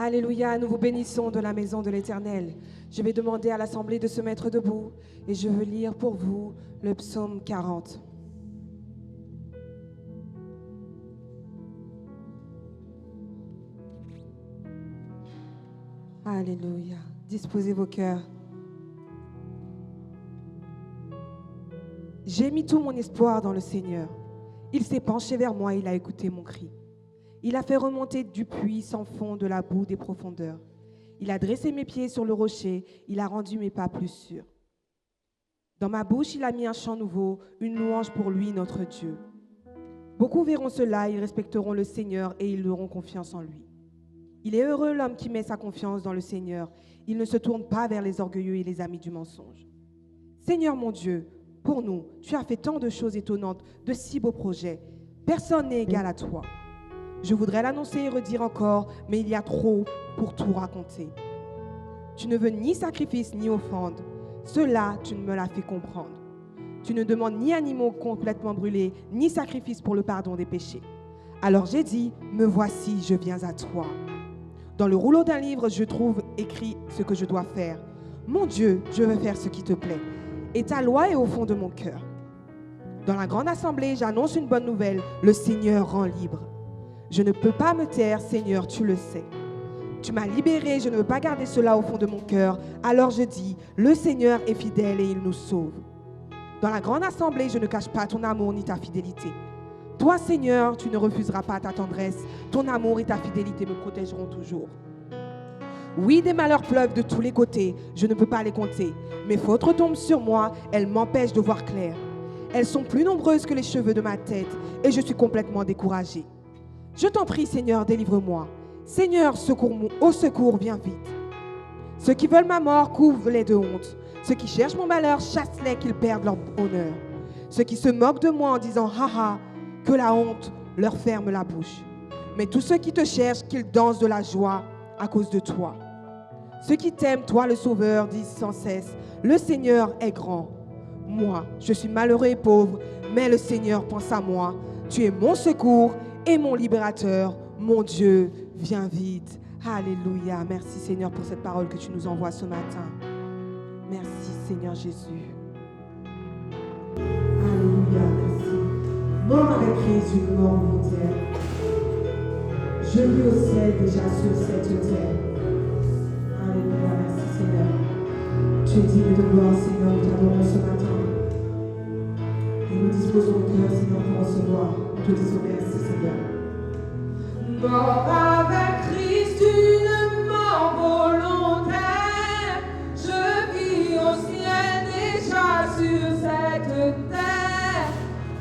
Alléluia, nous vous bénissons de la maison de l'Éternel. Je vais demander à l'Assemblée de se mettre debout et je veux lire pour vous le psaume 40. Alléluia. Disposez vos cœurs. J'ai mis tout mon espoir dans le Seigneur. Il s'est penché vers moi, il a écouté mon cri. Il a fait remonter du puits sans fond de la boue des profondeurs. Il a dressé mes pieds sur le rocher, il a rendu mes pas plus sûrs. Dans ma bouche, il a mis un chant nouveau, une louange pour lui, notre Dieu. Beaucoup verront cela, ils respecteront le Seigneur et ils auront confiance en lui. Il est heureux l'homme qui met sa confiance dans le Seigneur. Il ne se tourne pas vers les orgueilleux et les amis du mensonge. Seigneur mon Dieu, pour nous, tu as fait tant de choses étonnantes, de si beaux projets. Personne n'est égal à toi. Je voudrais l'annoncer et redire encore, mais il y a trop pour tout raconter. Tu ne veux ni sacrifice ni offrande. Cela, tu ne me l'as fait comprendre. Tu ne demandes ni animaux complètement brûlés, ni sacrifice pour le pardon des péchés. Alors j'ai dit, me voici, je viens à toi. Dans le rouleau d'un livre, je trouve écrit ce que je dois faire. Mon Dieu, je veux faire ce qui te plaît. Et ta loi est au fond de mon cœur. Dans la grande assemblée, j'annonce une bonne nouvelle. Le Seigneur rend libre. Je ne peux pas me taire, Seigneur, tu le sais. Tu m'as libéré, je ne veux pas garder cela au fond de mon cœur. Alors je dis, le Seigneur est fidèle et il nous sauve. Dans la grande assemblée, je ne cache pas ton amour ni ta fidélité. Toi, Seigneur, tu ne refuseras pas ta tendresse. Ton amour et ta fidélité me protégeront toujours. Oui, des malheurs pleuvent de tous les côtés. Je ne peux pas les compter. Mes fautes retombent sur moi. Elles m'empêchent de voir clair. Elles sont plus nombreuses que les cheveux de ma tête et je suis complètement découragée. Je t'en prie, Seigneur, délivre-moi. Seigneur, au secours, viens vite. Ceux qui veulent ma mort couvrent-les de honte. Ceux qui cherchent mon malheur, chassent-les qu'ils perdent leur honneur. Ceux qui se moquent de moi en disant « haha », que la honte leur ferme la bouche. Mais tous ceux qui te cherchent, qu'ils dansent de la joie à cause de toi. Ceux qui t'aiment, toi le Sauveur, disent sans cesse « Le Seigneur est grand ». Moi, je suis malheureux et pauvre, mais le Seigneur pense à moi. Tu es mon secours et mon libérateur. Mon Dieu, viens vite. Alléluia. Merci Seigneur pour cette parole que tu nous envoies ce matin. Merci Seigneur Jésus. Alléluia, merci. Mort avec Jésus, mort volontaire. Je vis au ciel déjà sur cette terre. Alléluia, merci Seigneur. Tu es digne de gloire, Seigneur, nous t'adorons ce matin. Et nous disposons le cœur, Seigneur, pour recevoir. Nous te disons merci, Seigneur. Mort avec Christ, une mort volontaire. Je vis au ciel déjà sur cette terre.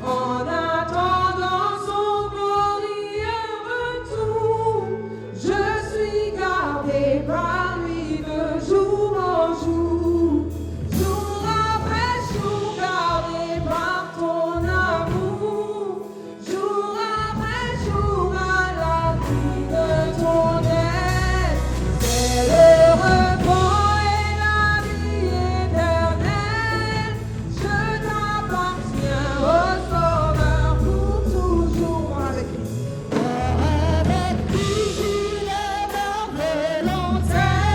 En attendant son glorieux retour, je suis gardé par lui de jour en jour. Jour après jour, gardé par ton amour. Jour après jour, à l'abri de ton aide. C'est le repos et la vie éternelle. Je t'appartiens, ô Sauveur, pour toujours. Avec Christ. Avec Christ, une mort volontaire.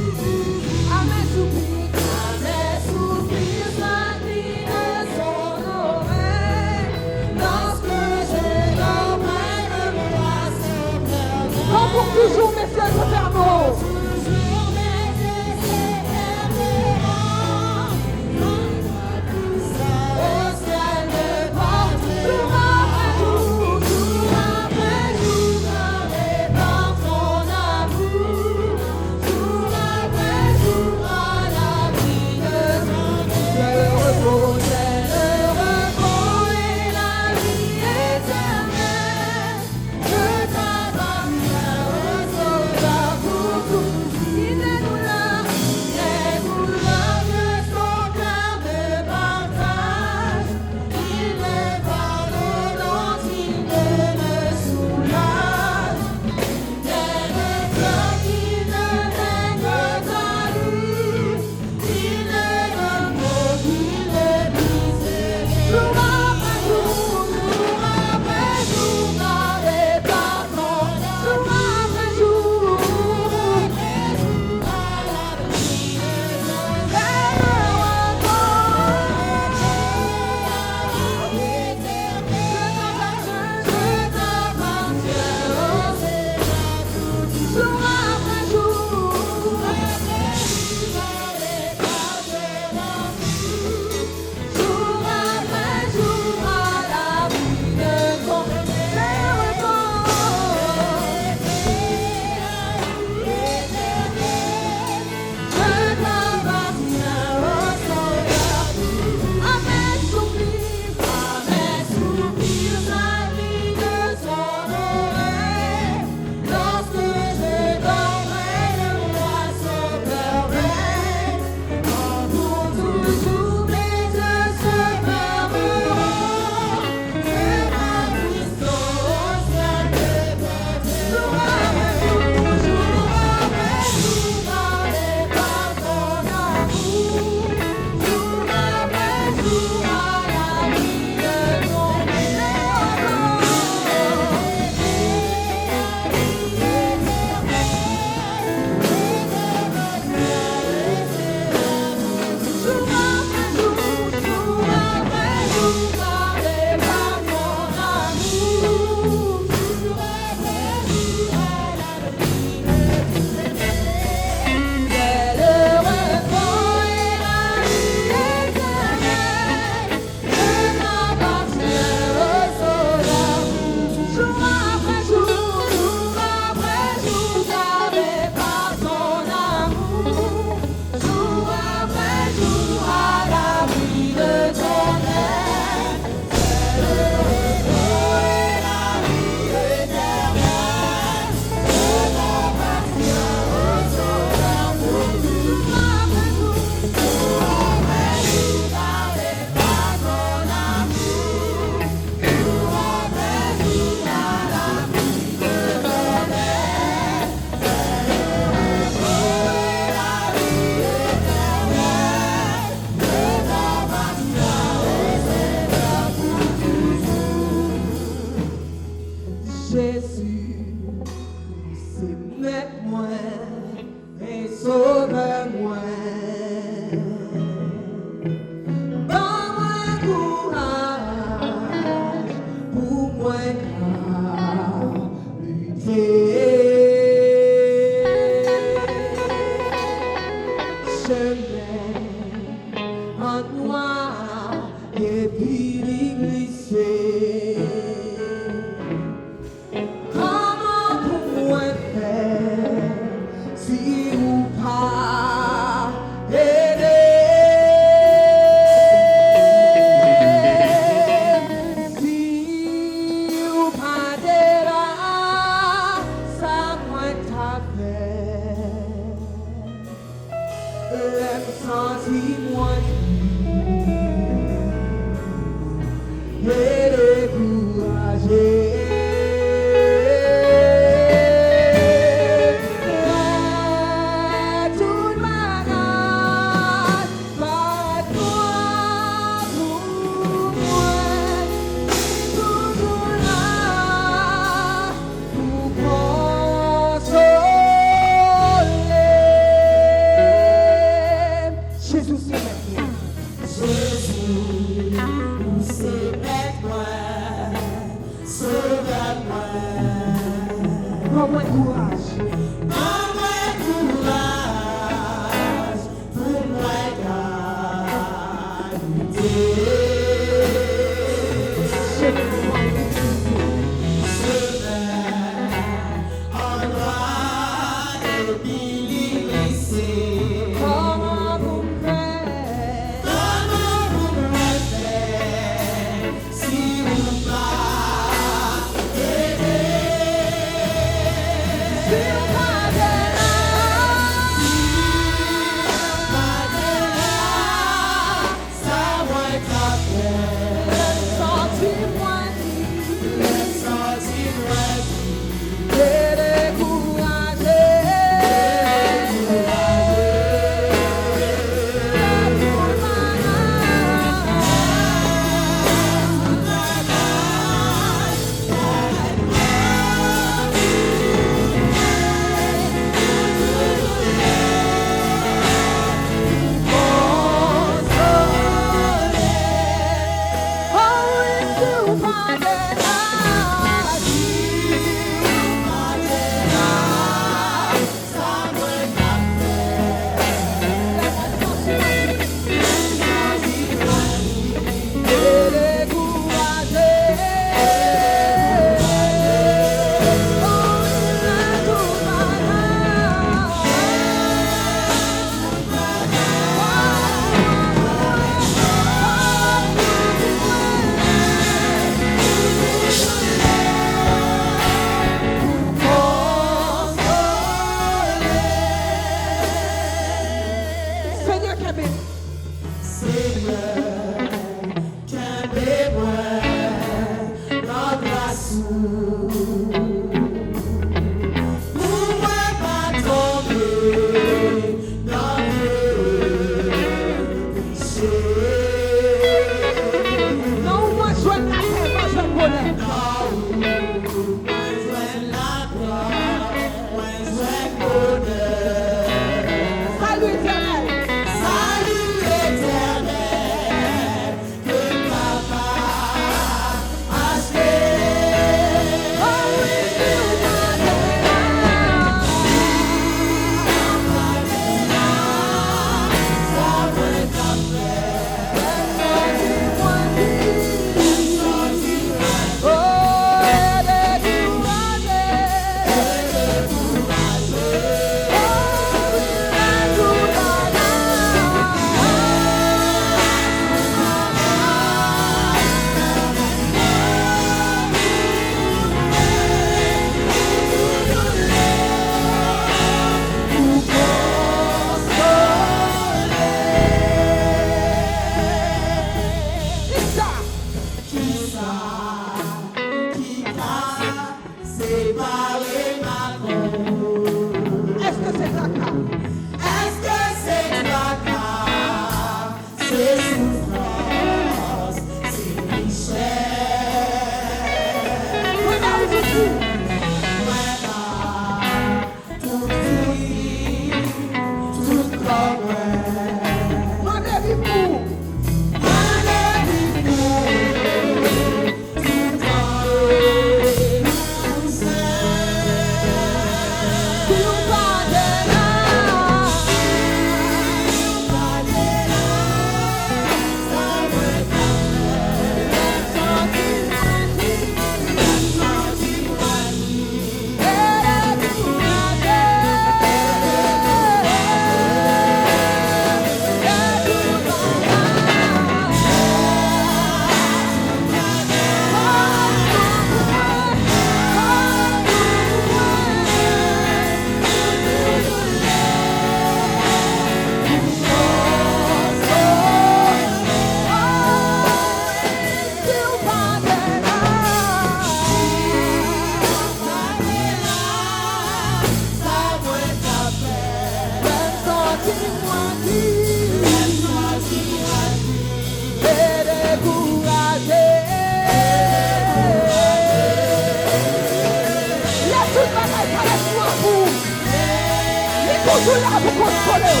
toujours là pour consoler.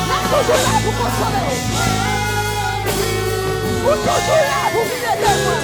Il est toujours là pour consoler. Il est toujours là pour venir de moi.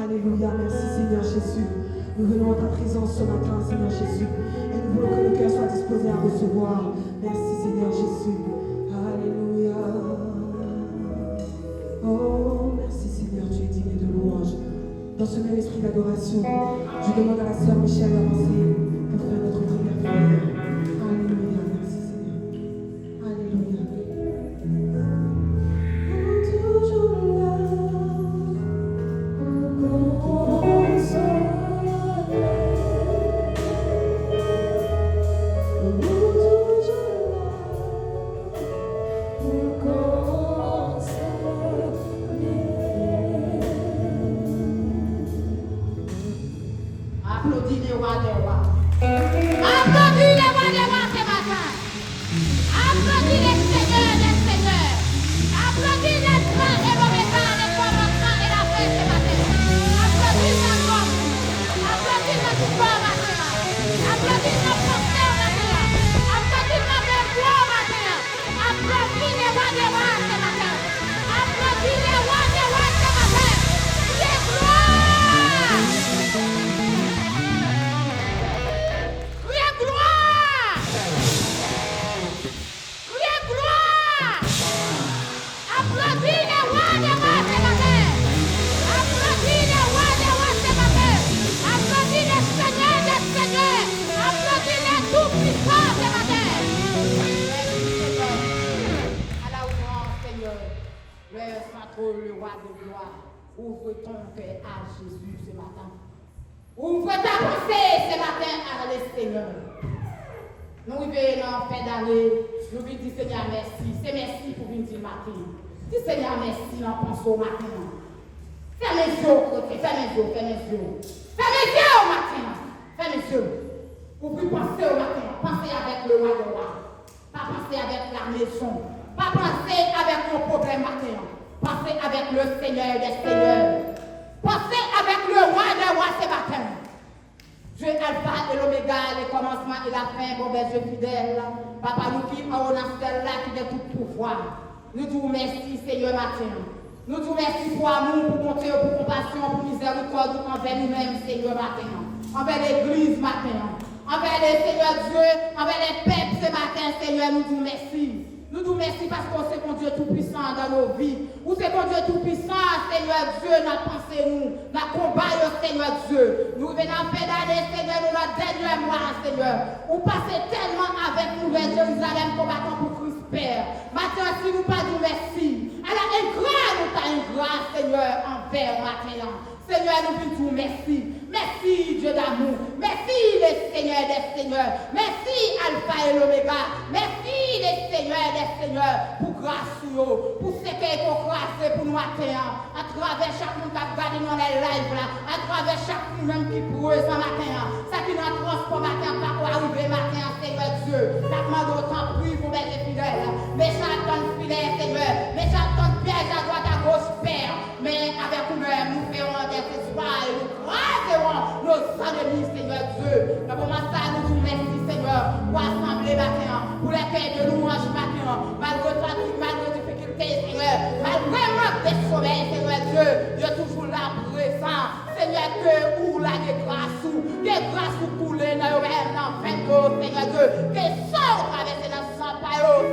Alléluia, merci Seigneur Jésus. Nous venons à ta présence ce matin, Seigneur Jésus. Et nous voulons que le cœur soit disposé à recevoir. Merci Seigneur Jésus. Alléluia. Oh, merci Seigneur, tu es digne de louange. Dans ce même esprit d'adoration, je demande à la sœur Michel d'avancer pour faire notre première prière. Alléluia, merci Seigneur. Alléluia. Ouvre ton cœur à Jésus ce matin. Ouvre ta pensée ce matin à le Seigneur. Nous vivons en fin d'année. Nous lui disons Seigneur merci. C'est merci pour venir le matin. Dis Seigneur merci, on pense au matin. Fais mes yeux au côté, fais mes yeux, fais mes yeux. Fais mes yeux au matin. Fais mes yeux. Ouvre penser au matin. Pensez avec le roi de roi. Pas penser avec la maison. Pas penser avec mon problème matin. Pensez avec le Seigneur des Seigneurs. Pensez avec le roi des rois ce matin. Dieu Alpha et l'Oméga, le commencement et la fin, bon Dieu fidèle. Papa, nous qui en là qui a tout pouvoir. Nous disons merci, Seigneur, matin. Nous disons merci pour amour, pour bonté, pour compassion, pour miséricorde envers nous-mêmes, Seigneur, matin. Envers l'Église, matin. Envers les Seigneur Dieu, envers les peuples ce matin, Seigneur, nous disons merci. Nous disons merci parce qu'on sait mon Dieu tout-puissant dans nos vies. Ou c'est mon Dieu tout-puissant, Seigneur Dieu, n'a pensé nous, n'a combat, Seigneur Dieu. Nous venons en fin d'année, Seigneur, nous notre dernier mois, Seigneur. Vous passez tellement avec nous vers Jérusalem, combattant pour Christ Père. Maintenant, si nous pas nous merci. Alors, un grand, nous t'as une grâce, Seigneur, envers maintenant. Seigneur, nous disons merci. Merci, Dieu d'amour. Merci, les Seigneurs des Seigneurs. Merci, Alpha et l'Oméga. Merci, les Seigneurs des Seigneurs, pour grâce pour ce qui est grâce pour nous matin. À travers chaque monde qui a regardé dans les lives là. À travers chaque monde même qui pourrait ce matin. Ça qui nous transforme matin, pas pour arriver matin, Seigneur Dieu. La demande autant pris pour être fidèle. Mais chaque temps fidèle, Seigneur. Mais chaque temps piège à droite, à gauche, Père. Mais avec nous-mêmes, nous ferons des espoirs et nous croiserons nos ennemis, Seigneur Dieu. Dans le moment ça, nous vous merci, Seigneur, pour assembler matin, pour l'accueil de louange matin, malgré fatigue, malgré difficulté, Seigneur, malgré manque de sommeil, Seigneur Dieu, Dieu toujours là présent. Seigneur Dieu, où la grâce, des grâces pour couler dans le rêve, dans le Seigneur Dieu, que sort traverser dans le sang,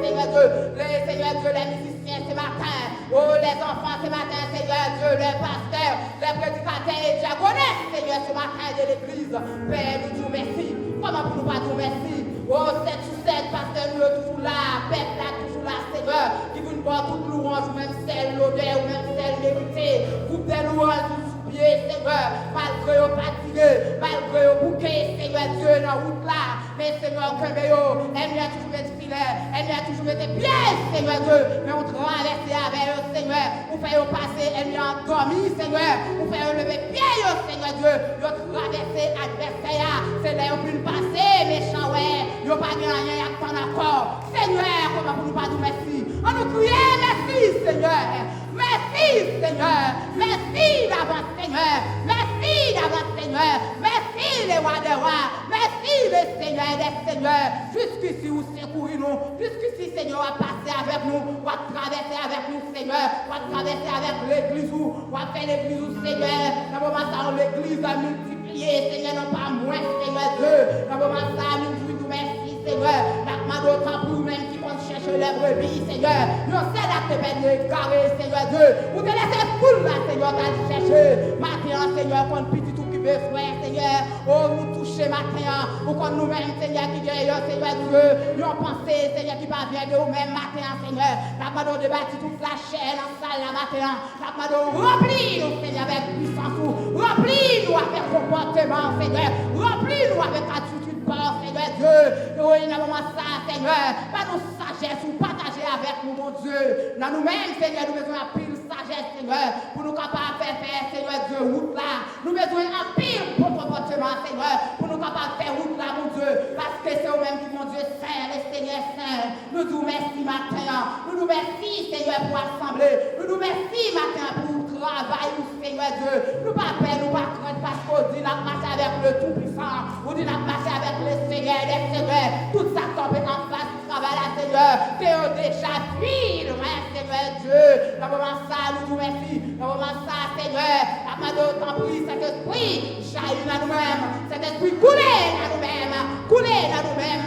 Seigneur Dieu, les Seigneur Dieu, les musiciens ce matin, oh les enfants ce matin, Seigneur Dieu, les pasteurs, les prédicateurs et diaconesses, Seigneur, ce matin de l'église, Père, nous disons merci. Comment pour nous pas dire merci? Oh, 7 sur 7, pasteur, nous toujours là, peuple là, toujours là, Seigneur, qui vous boire toute louange, même celle l'odeur, même celle méritée, groupe de louanges, Seigneur, malgré au fatigué, malgré au bouquet, Seigneur Dieu, dans la route là, mais Seigneur, que elle a toujours été filet, elle a toujours été piège, Seigneur Dieu, mais on traverse avec eux, Seigneur, on fait passer, elle a endormi, Seigneur, on fait lever pied, Seigneur Dieu, on traverse adversaire, c'est là où il passer, méchant, ouais, il n'y a pas de rien, il y a pas d'accord, Seigneur, comment pour nous pas nous merci, on nous crie, merci, Seigneur. Merci Seigneur, merci d'avance Seigneur, merci d'avance Seigneur, merci les rois des rois, merci les seigneurs des seigneurs, jusqu'ici vous secourez nous, jusqu'ici Seigneur a passé avec nous, va traverser avec nous Seigneur, va traverser avec l'église, va faire l'église Seigneur, dans le moment ça l'église a multiplié Seigneur, non pas moins Seigneur Dieu, dans le moment ça nous merci Seigneur, la demande autant pour nous-mêmes qui vont chercher les brebis, Seigneur. Nous sommes là que nous carré, Seigneur Dieu. Vous te laissez foule là, Seigneur, d'aller chercher. Maintenant, Seigneur, qu'on petit tout qui besoin, Seigneur. Oh, nous toucher matin, ou qu'on nous-mêmes, Seigneur, qui gagnons, Seigneur Dieu. Nous pensons, Seigneur, qui parvient de nous-mêmes matin, Seigneur. La demande de bâtir toute la chair dans la salle là matin. La demande remplis-nous, Seigneur, avec puissance. Remplis-nous avec comportement, Seigneur. Remplis-nous avec attitude. Seigneur Dieu, oui, dans le moment ça, Seigneur, pas nos sagesse ou partager avec nous, mon Dieu. Dans nous-mêmes, Seigneur, nous besoin de pile sagesse, Seigneur, pour nous capables de faire, Seigneur Dieu, route là. Nous besoin de pile bon comportement, Seigneur, pour nous capables de faire route là, mon Dieu, parce que c'est eux-mêmes qui, mon Dieu, saint, les Seigneur saint. Nous nous merci matin, nous nous merci, Seigneur, pour assembler. Nous nous merci matin pour travail, Seigneur Dieu. Nous pas peur, nous pas craindre, parce qu'on dit la marche avec le Tout-Puissant, on dit la marche avec le Seigneur, les Seigneurs, tout ça tombe en face du travail, là, Seigneur, que on déjà fui, Seigneur Dieu. Dans le moment ça, nous nous merci. Dans le moment ça, Seigneur, la main de ton prix, cet esprit, jaillit dans nous-mêmes, cet esprit couler dans nous-mêmes,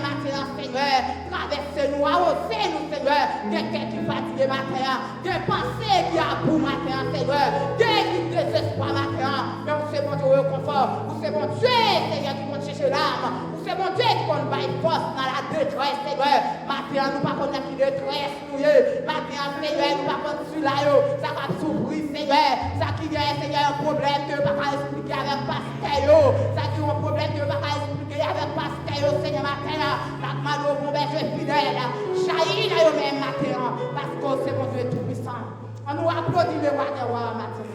maintenant, Seigneur, traversez-nous, arrosez-nous, Seigneur, quelqu'un qui fatigue matin, des pensées qui a pour matin, Seigneur, des qui désespoir matin, mais on sait bon Dieu au confort, vous c'est bon Dieu, Seigneur, qui vont chercher l'âme. C'est mon Dieu qui va nous force dans la détresse, Seigneur. Maintenant, nous ne pouvons pas qui détresse, nous. Maintenant, Seigneur, nous ne pouvons pas celui-là, ça va souffrir, Seigneur. Ça qui vient, Seigneur, un problème que nous ne pouvons pas expliquer avec pasteur. Ça qui est un problème que nous ne pouvons pas expliquer avec pasteur, Seigneur, maintenant. La demande au bon berger fidèle, jaillit là, même maintenant, parce que c'est mon Dieu tout-puissant. On nous applaudit le roi des rois maintenant.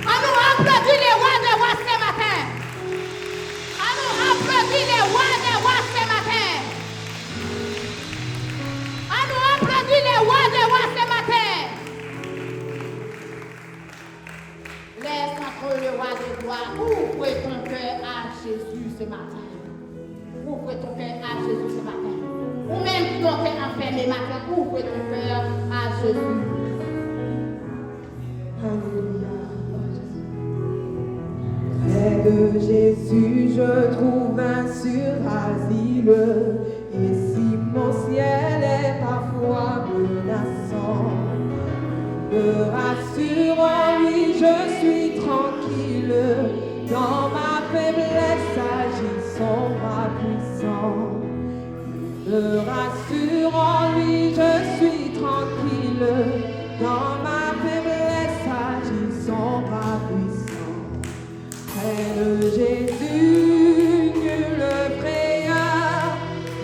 On nous applaudit les rois des rois ce matin. On nous applaudit les rois des rois ce matin. On nous applaudit les rois des rois ce matin. Laisse entre le roi des rois. joie. Ouvre ton cœur à Jésus ce matin. Ouvre ton cœur à Jésus ce matin. Ou même qui ton cœur enfermé matin, ouvre ton cœur à Jésus. Alléluia. Près de Jésus, je trouve un sûr asile. Et si mon ciel est parfois menaçant, me rassure en lui, je suis tranquille. Dans ma faiblesse agit son bras puissant. Me rassure en lui, je suis tranquille. Dans ma faiblesse agit son bras puissant. Près de Jésus, nulle frayeur,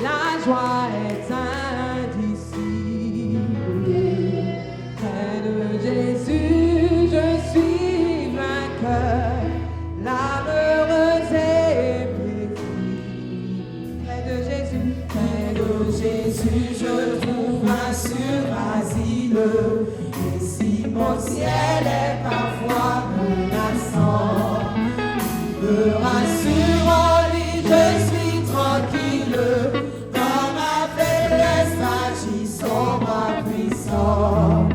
la joie est indicible. Près de Jésus, je suis vainqueur, l'âme heureuse et paisible. Près de Jésus, je trouve un sûr asile. Et si mon ciel est parfois menaçant, me rassure en lui, je suis tranquille. Dans ma faiblesse agit son bras puissant.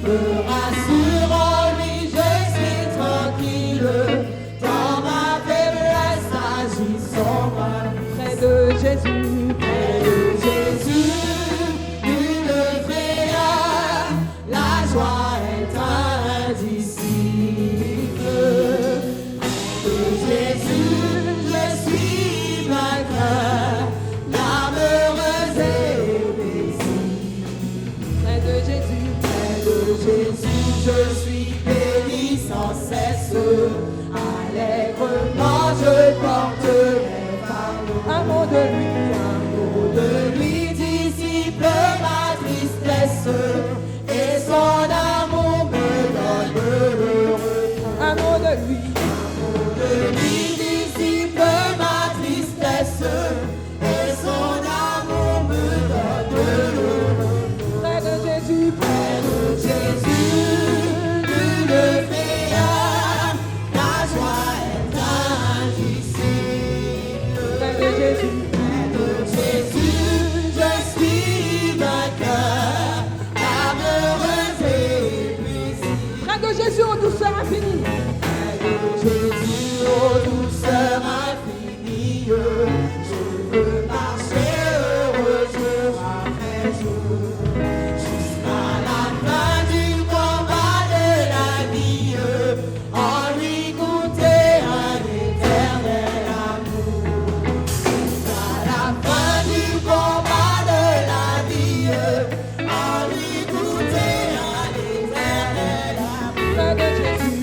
Me rassure en lui, je suis tranquille. Dans ma faiblesse agit son bras. Près de Jésus, une frayeur, la joie est indicible. Jésus, je suis vainqueur, l'âme heureuse et paisible. Près de Jésus, je suis béni sans cesse. Allègrement, je porterai pardon. Un mot de lui dissipe ma tristesse. Et son amour me donne le repos. Un mot de lui. De lui dissipe ma tristesse, et son amour me donne le repos. Près de Jésus, nulle frayeur, la joie est indicible. Près de Jésus, je suis vainqueur, l'âme heureuse et paisible. Près de Jésus, ô douceur infinie. Jésus, ô douceur infinie, je veux marcher heureux jour après jour, jusqu'à la fin du combat de la vie, en lui goûter un éternel amour. Jusqu'à la fin du combat de la vie, en lui goûter un éternel amour. Près de Jésus.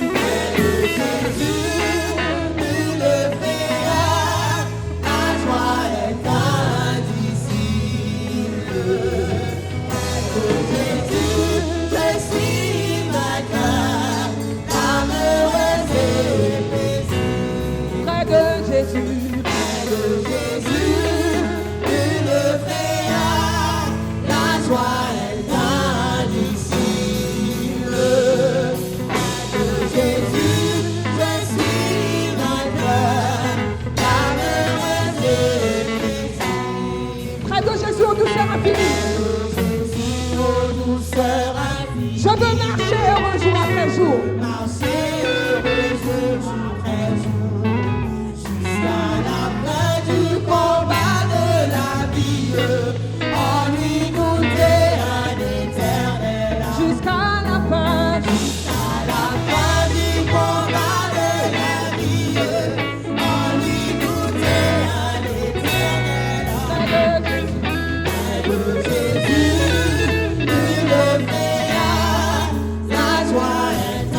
Je veux marcher heureux jour après jour. Marcher heureux jour après jour, jusqu'à la fin du combat de la vie, en lui goûter un éternel amour. Jusqu'à la fin du combat de la vie, en lui goûter un éternel amour. Près de Jésus, une frayeur, la joie est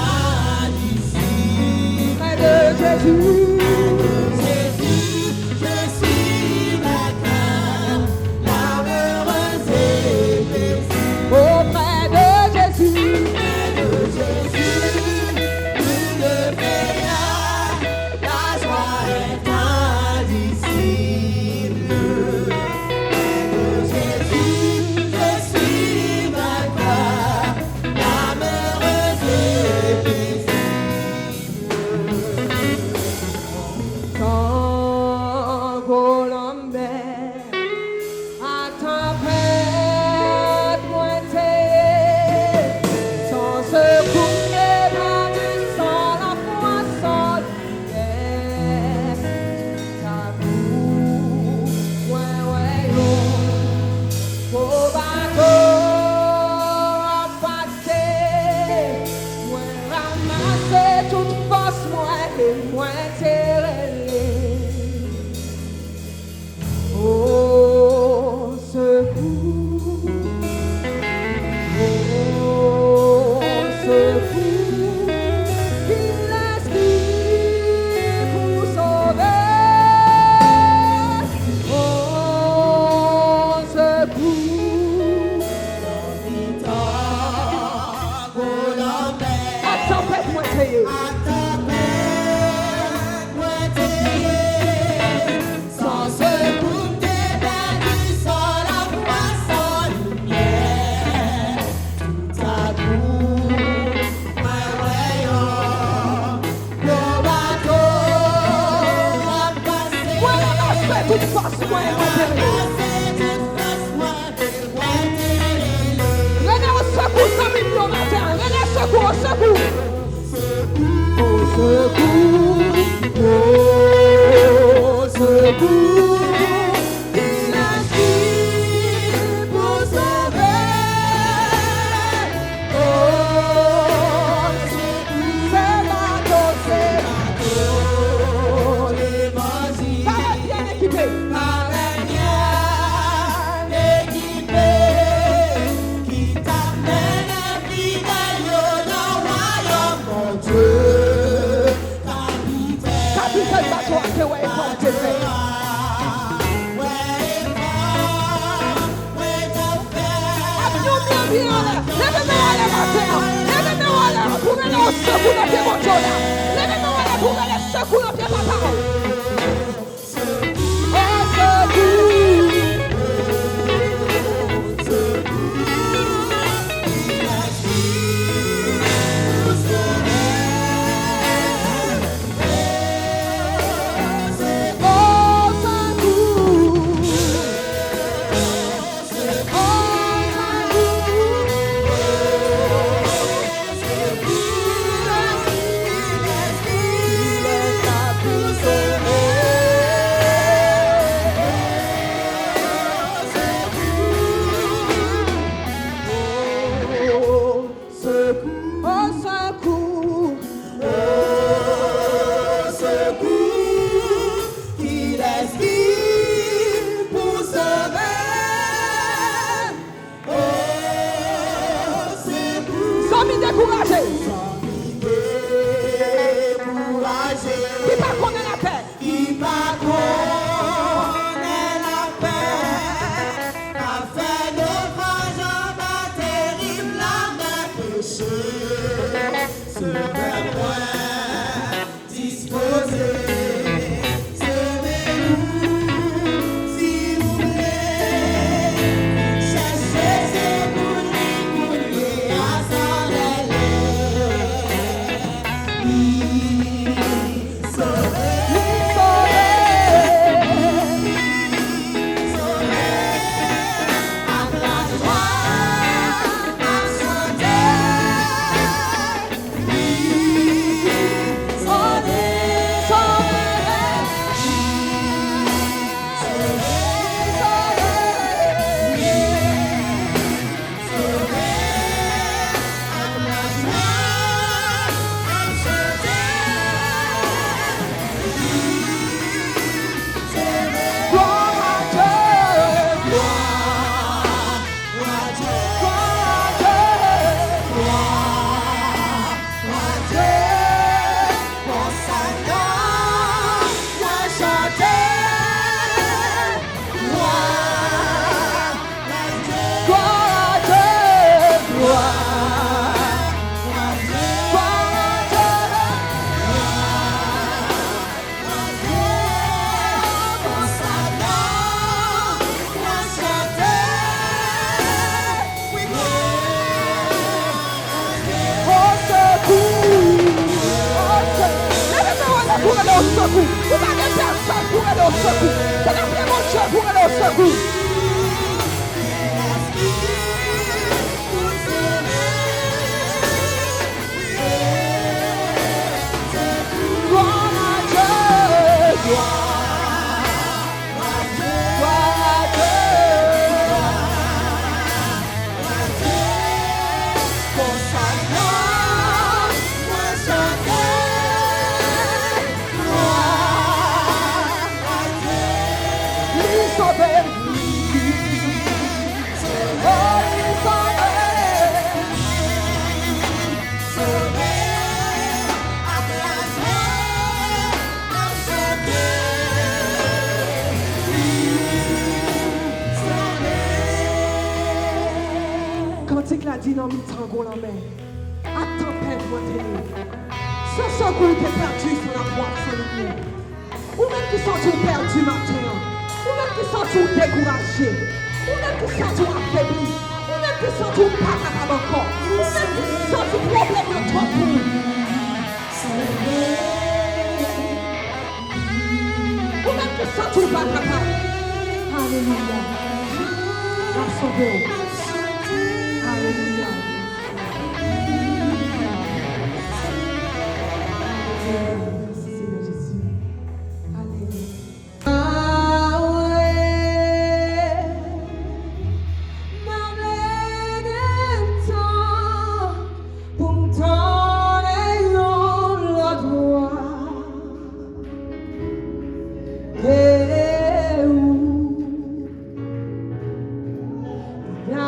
Yeah.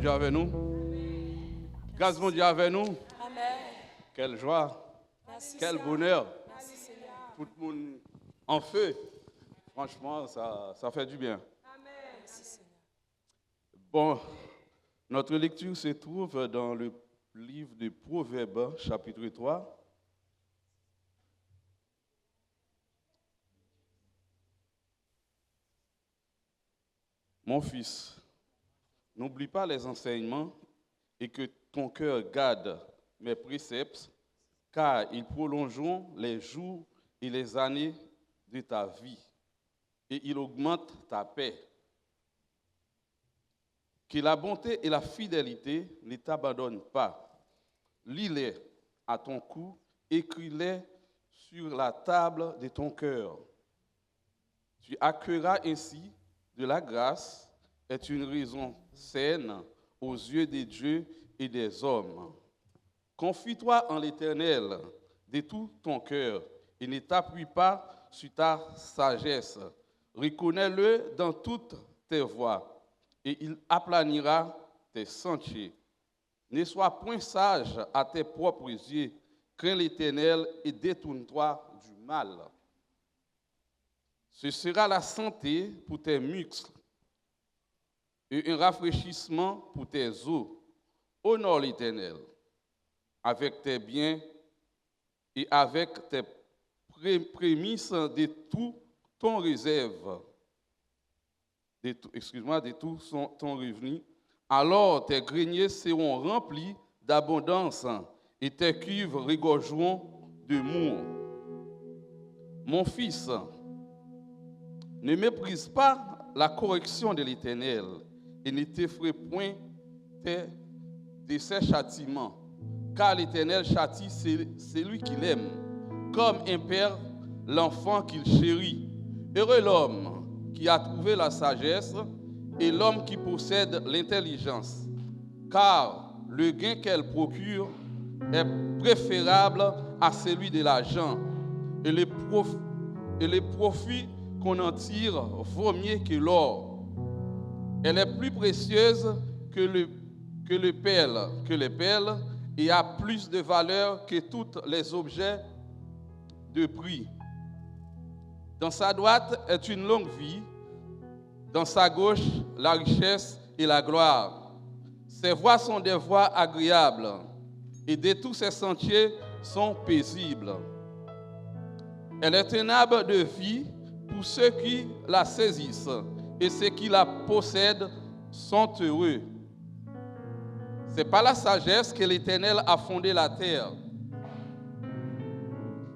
Dieu avec nous. Grâce mon Dieu avec nous. Amen. Quelle joie. Merci, Quel Seigneur. bonheur. Merci, Seigneur. Tout le monde en feu. Franchement, ça fait du bien. Merci, Seigneur. Bon, notre lecture se trouve dans le livre de Proverbes, chapitre 3. Mon fils, n'oublie pas les enseignements et que ton cœur garde mes préceptes, car ils prolongeront les jours et les années de ta vie, et ils augmentent ta paix. Que la bonté et la fidélité ne t'abandonnent pas. Lis-les à ton cou, écris-les sur la table de ton cœur. Tu accueilleras ainsi de la grâce, est une raison saine aux yeux des dieux et des hommes. Confie-toi en l'Éternel de tout ton cœur et ne t'appuie pas sur ta sagesse. Reconnais-le dans toutes tes voies et il aplanira tes sentiers. Ne sois point sage à tes propres yeux, crains l'Éternel et détourne-toi du mal. Ce sera la santé pour tes muscles et un rafraîchissement pour tes os. Honore l'Éternel avec tes biens et avec tes prémices de tout ton réserve, de tout ton revenu. Alors tes greniers seront remplis d'abondance et tes cuves regorgeront de mou. Mon fils, ne méprise pas la correction de l'Éternel et ne t'effraie point de ses châtiments, car l'Éternel châtie celui qu'il aime, comme un père l'enfant qu'il chérit. Heureux l'homme qui a trouvé la sagesse et l'homme qui possède l'intelligence, car le gain qu'elle procure est préférable à celui de l'argent, et le profit qu'on en tire vaut mieux que l'or. Elle est plus précieuse que les perles et a plus de valeur que tous les objets de prix. Dans sa droite est une longue vie, dans sa gauche la richesse et la gloire. Ses voies sont des voies agréables et de tous ses sentiers sont paisibles. Elle est un arbre de vie pour ceux qui la saisissent, et ceux qui la possèdent sont heureux. C'est par la sagesse que l'Éternel a fondé la terre.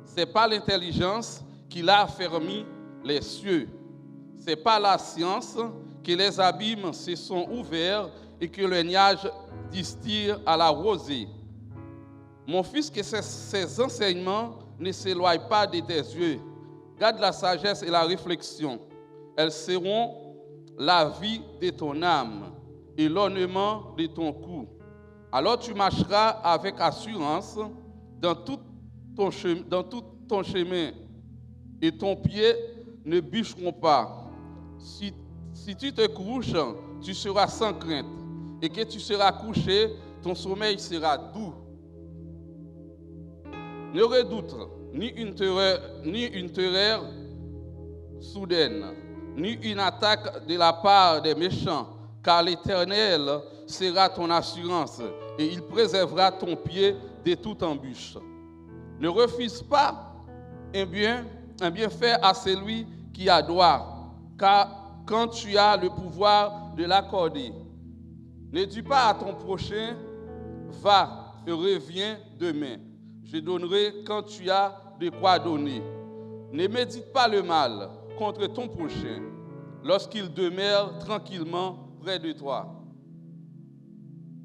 C'est par l'intelligence qu'il a affermi les cieux. C'est par la science que les abîmes se sont ouverts et que le nuage distille à la rosée. Mon fils, que ces enseignements ne s'éloignent pas de tes yeux. Garde la sagesse et la réflexion. Elles seront la vie de ton âme et l'ornement de ton cou. Alors tu marcheras avec assurance dans tout ton chemin et ton pied ne bûcheront pas. Si tu te couches, tu seras sans crainte, et que tu seras couché, ton sommeil sera doux. Ne redoute ni une terreur soudaine, ni une attaque de la part des méchants, car l'Éternel sera ton assurance, et il préservera ton pied de toute embûche. Ne refuse pas un bienfait à celui qui a droit, car quand tu as le pouvoir de l'accorder, ne dis pas à ton prochain, va et reviens demain. Je donnerai quand tu as de quoi donner. Ne médite pas le mal contre ton prochain lorsqu'il demeure tranquillement près de toi.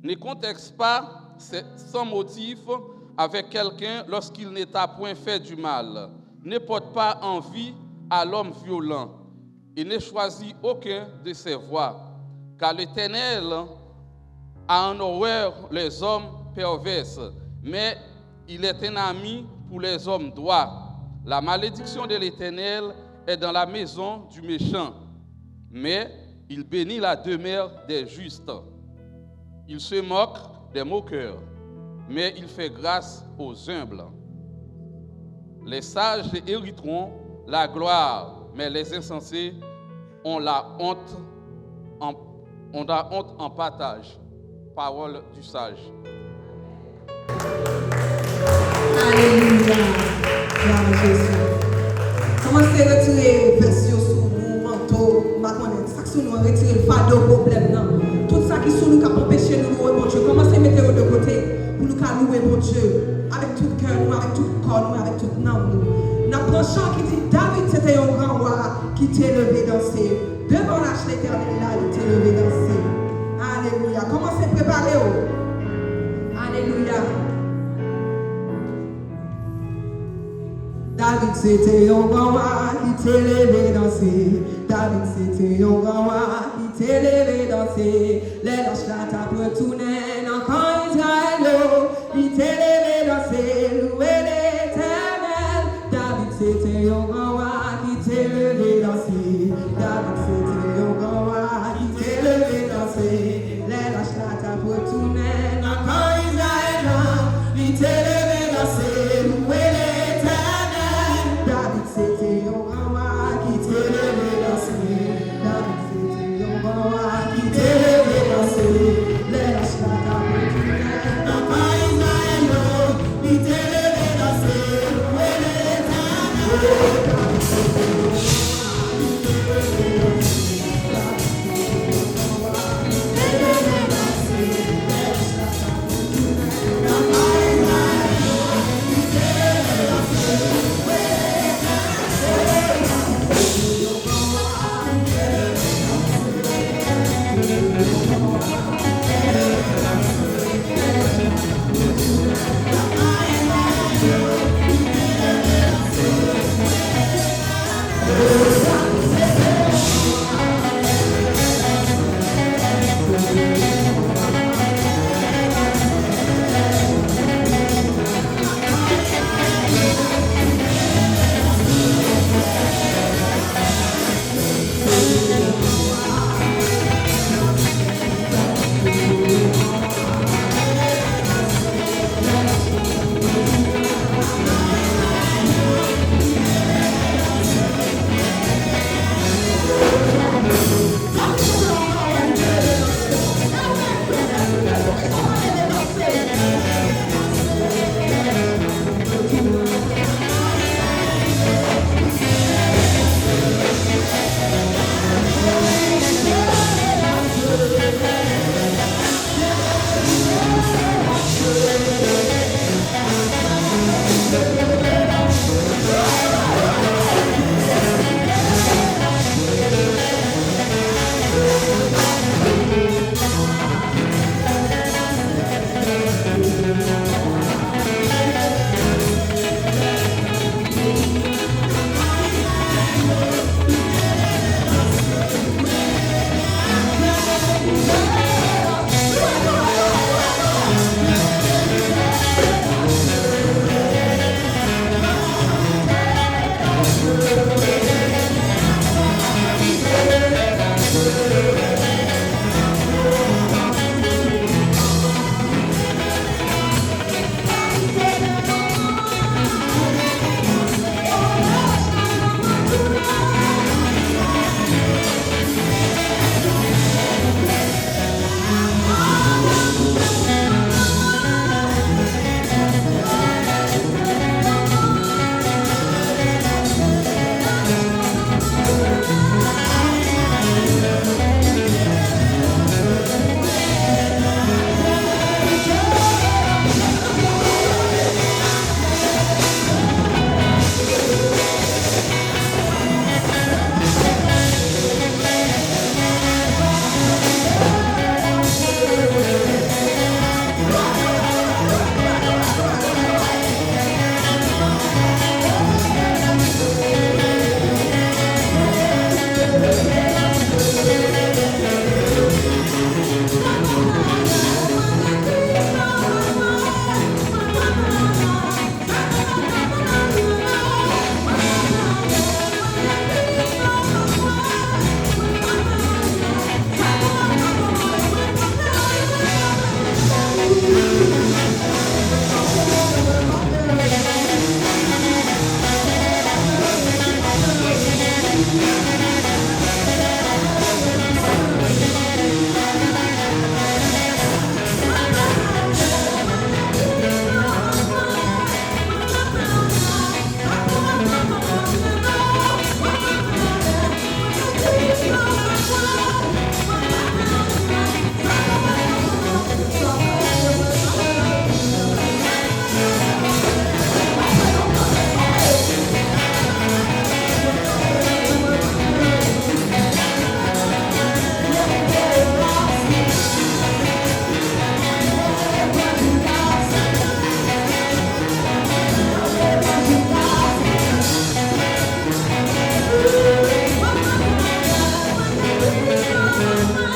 Ne contexte pas sans motif avec quelqu'un lorsqu'il ne t'a point fait du mal. Ne porte pas envie à l'homme violent et ne choisis aucun de ses voies, car l'Éternel a en horreur les hommes pervers, mais il est un ami pour les hommes droits. La malédiction de l'Éternel est dans la maison du méchant, mais il bénit la demeure des justes. Il se moque des moqueurs, mais il fait grâce aux humbles. Les sages hériteront la gloire, mais les insensés ont la honte en partage. Parole du sage. Alléluia. Gloire à Jésus. Commencez à retirer les vestiges sur mon manteau. Ça qui nous retirer le fardeau problème. Tout ça qui sont nous qui empêche nous louer mon Dieu. Commencez à mettre de côté pour nous louer mon Dieu. Avec tout cœur, nous, avec tout corps, nous, avec toute âme. Nous avons un chant qui dit David, c'était un grand roi qui t'est levé danser. Devant l'arche l'éternel, là, il t'est levé danser. Alléluia. Commencez à préparer. Alléluia. David c'était un grand roi qui t'est levé danser. David c'était un grand roi qui t'est levé danser. Les lâches là t'as retourné dans camp Israël. Il t'est levé danser, louer l'Éternel. David c'était un grand roi qui t'est levé danser. David c'était un grand roi qui t'est levé danser. Les lâches là t'as retourné dans camp Israël. Il t'est levé danser, louer l'Éternel. David c'était un grand roi qui t'est levé danser. David c'était un grand roi qui t'est levé danser. Les lâches Hallelujah.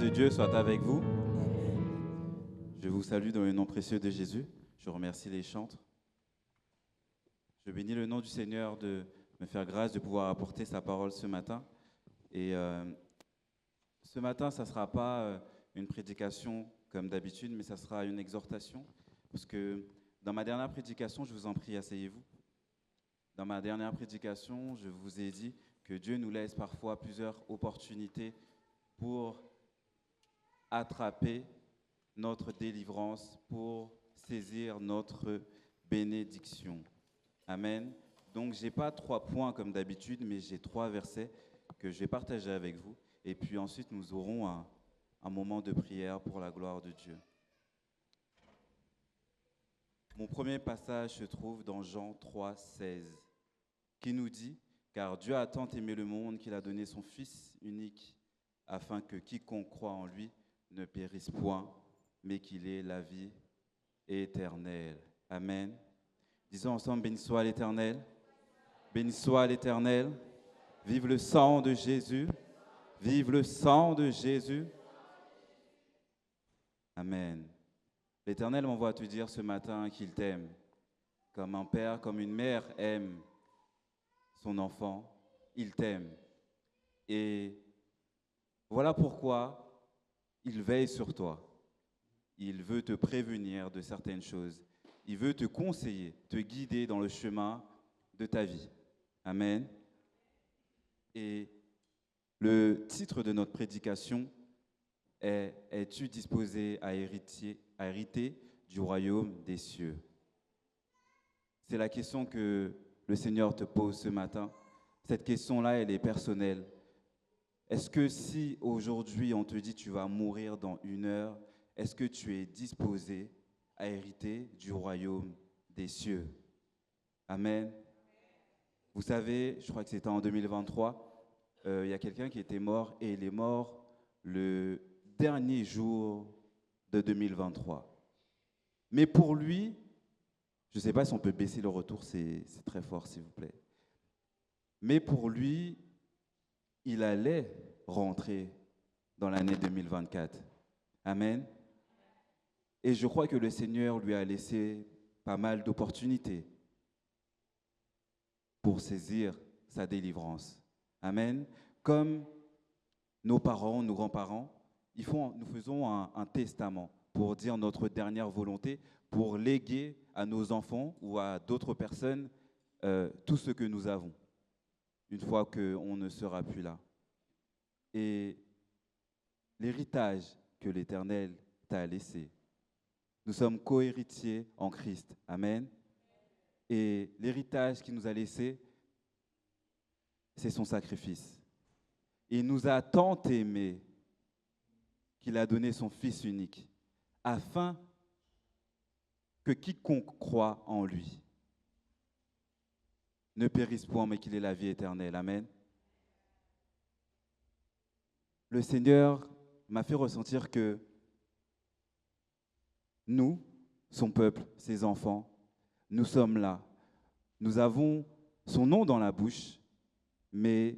De Dieu soit avec vous. Je vous salue dans le nom précieux de Jésus. Je remercie les chantres. Je bénis le nom du Seigneur de me faire grâce de pouvoir apporter sa parole ce matin. Et ce matin, ça ne sera pas une prédication comme d'habitude, mais ça sera une exhortation. Parce que dans ma dernière prédication, je vous en prie, asseyez-vous. Dans ma dernière prédication, je vous ai dit que Dieu nous laisse parfois plusieurs opportunités pour attraper notre délivrance, pour saisir notre bénédiction. Amen. Donc, je n'ai pas 3 points comme d'habitude, mais j'ai 3 versets que je vais partager avec vous. Et puis ensuite, nous aurons un moment de prière pour la gloire de Dieu. Mon premier passage se trouve dans Jean 3, 16, qui nous dit « Car Dieu a tant aimé le monde qu'il a donné son Fils unique, afin que quiconque croit en lui ne périsse point, mais qu'il ait la vie éternelle. » Amen. Disons ensemble, béni soit l'Éternel. Béni soit l'Éternel. Vive le sang de Jésus. Vive le sang de Jésus. Amen. L'Éternel m'envoie te dire ce matin qu'il t'aime, comme un père, comme une mère aime son enfant. Il t'aime. Et voilà pourquoi il veille sur toi. Il veut te prévenir de certaines choses. Il veut te conseiller, te guider dans le chemin de ta vie. Amen. Et le titre de notre prédication est « Es-tu disposé à hériter du royaume des cieux ?» C'est la question que le Seigneur te pose ce matin. Cette question-là, elle est personnelle. Est-ce que si aujourd'hui on te dit tu vas mourir dans 1 heure, est-ce que tu es disposé à hériter du royaume des cieux? Amen. Vous savez, je crois que c'était en 2023, il y a quelqu'un qui était mort et il est mort le dernier jour de 2023. Mais pour lui, Je ne sais pas si on peut baisser le retour, c'est très fort, s'il vous plaît. Mais pour lui, il allait rentrer dans l'année 2024. Amen. Et je crois que le Seigneur lui a laissé pas mal d'opportunités pour saisir sa délivrance. Amen. Comme nos parents, nos grands-parents, nous faisons un testament pour dire notre dernière volonté, pour léguer à nos enfants ou à d'autres personnes tout ce que nous avons, une fois qu'on ne sera plus là. Et l'héritage que l'Éternel t'a laissé, nous sommes co-héritiers en Christ. Amen. Et l'héritage qu'il nous a laissé, c'est son sacrifice. Il nous a tant aimés qu'il a donné son Fils unique, afin que quiconque croit en lui ne périsse point, mais qu'il ait la vie éternelle. Amen. Le Seigneur m'a fait ressentir que nous, son peuple, ses enfants, nous sommes là. Nous avons son nom dans la bouche, mais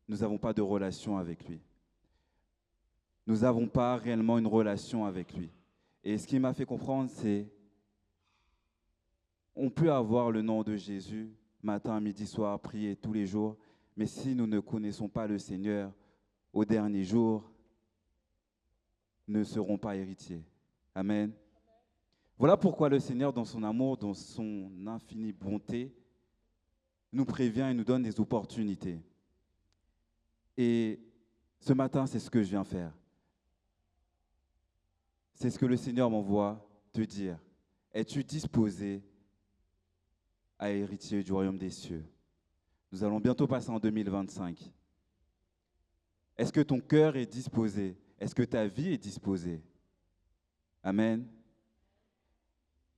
nous n'avons pas de relation avec lui. Nous n'avons pas réellement une relation avec lui. Et ce qui m'a fait comprendre, c'est on peut avoir le nom de Jésus, matin, midi, soir, prier tous les jours, mais si nous ne connaissons pas le Seigneur, au dernier jour, ne serons pas héritiers. Amen. Voilà pourquoi le Seigneur, dans son amour, dans son infinie bonté, nous prévient et nous donne des opportunités. Et ce matin, c'est ce que je viens faire. C'est ce que le Seigneur m'envoie te dire. Es-tu disposé à hériter du royaume des cieux? Nous allons bientôt passer en 2025. Est-ce que ton cœur est disposé? Est-ce que ta vie est disposée? Amen.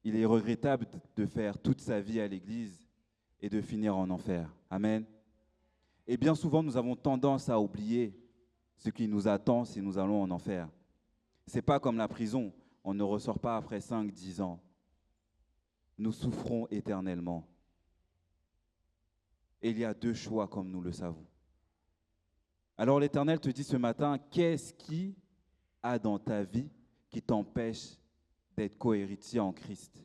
Il est regrettable de faire toute sa vie à l'église et de finir en enfer. Amen. Et bien souvent, nous avons tendance à oublier ce qui nous attend si nous allons en enfer. Ce n'est pas comme la prison. On ne ressort pas après 5-10 ans. Nous souffrons éternellement. Et il y a deux choix, comme nous le savons. Alors l'Éternel te dit ce matin, qu'est-ce qui a dans ta vie qui t'empêche d'être co-héritier en Christ?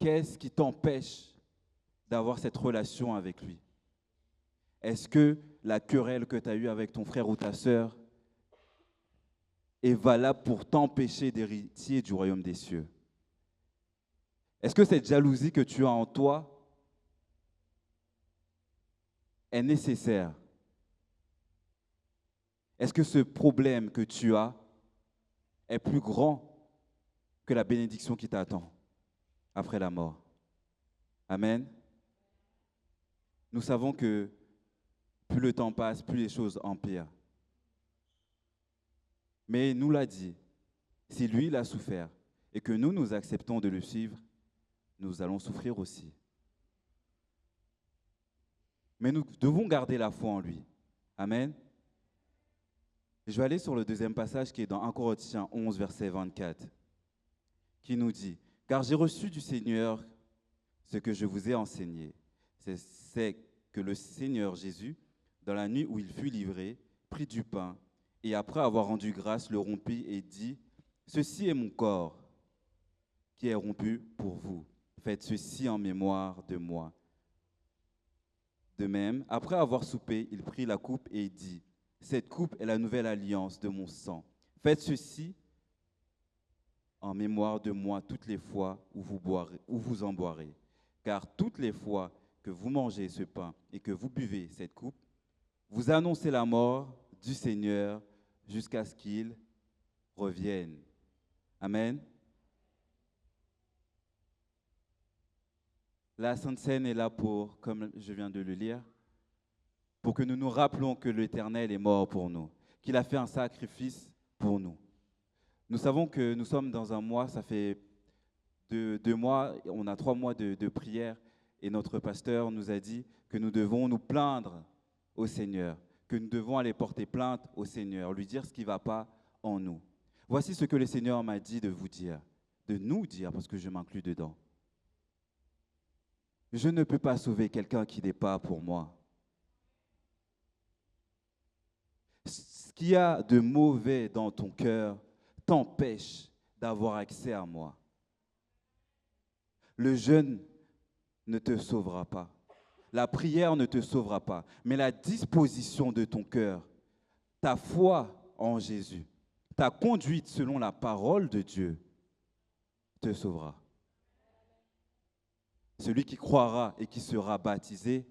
Qu'est-ce qui t'empêche d'avoir cette relation avec lui? Est-ce que la querelle que tu as eue avec ton frère ou ta sœur est valable pour t'empêcher d'héritier du royaume des cieux? Est-ce que cette jalousie que tu as en toi est nécessaire? Est-ce que ce problème que tu as est plus grand que la bénédiction qui t'attend après la mort? Amen. Nous savons que plus le temps passe, plus les choses empirent. Mais il nous l'a dit, si lui il a souffert et que nous acceptons de le suivre, nous allons souffrir aussi. Mais nous devons garder la foi en lui. Amen. Je vais aller sur le deuxième passage qui est dans 1 Corinthiens 11, verset 24, qui nous dit « Car j'ai reçu du Seigneur ce que je vous ai enseigné. C'est que le Seigneur Jésus, dans la nuit où il fut livré, prit du pain et après avoir rendu grâce, le rompit et dit « Ceci est mon corps qui est rompu pour vous. Faites ceci en mémoire de moi. » De même, après avoir soupé, il prit la coupe et dit « Cette coupe est la nouvelle alliance de mon sang. Faites ceci en mémoire de moi toutes les fois où vous en boirez. Car toutes les fois que vous mangez ce pain et que vous buvez cette coupe, vous annoncez la mort du Seigneur jusqu'à ce qu'il revienne. » Amen. La Sainte Seine est là pour, comme je viens de le lire, pour que nous nous rappelons que l'Éternel est mort pour nous, qu'il a fait un sacrifice pour nous. Nous savons que nous sommes dans un mois, ça fait 2 mois, on a 3 mois de prière, et notre pasteur nous a dit que nous devons nous plaindre au Seigneur, que nous devons aller porter plainte au Seigneur, lui dire ce qui ne va pas en nous. Voici ce que le Seigneur m'a dit de vous dire, de nous dire, parce que je m'inclus dedans. Je ne peux pas sauver quelqu'un qui n'est pas pour moi. Ce qu'il y a de mauvais dans ton cœur t'empêche d'avoir accès à moi. Le jeûne ne te sauvera pas. La prière ne te sauvera pas. Mais la disposition de ton cœur, ta foi en Jésus, ta conduite selon la parole de Dieu te sauvera. Celui qui croira et qui sera baptisé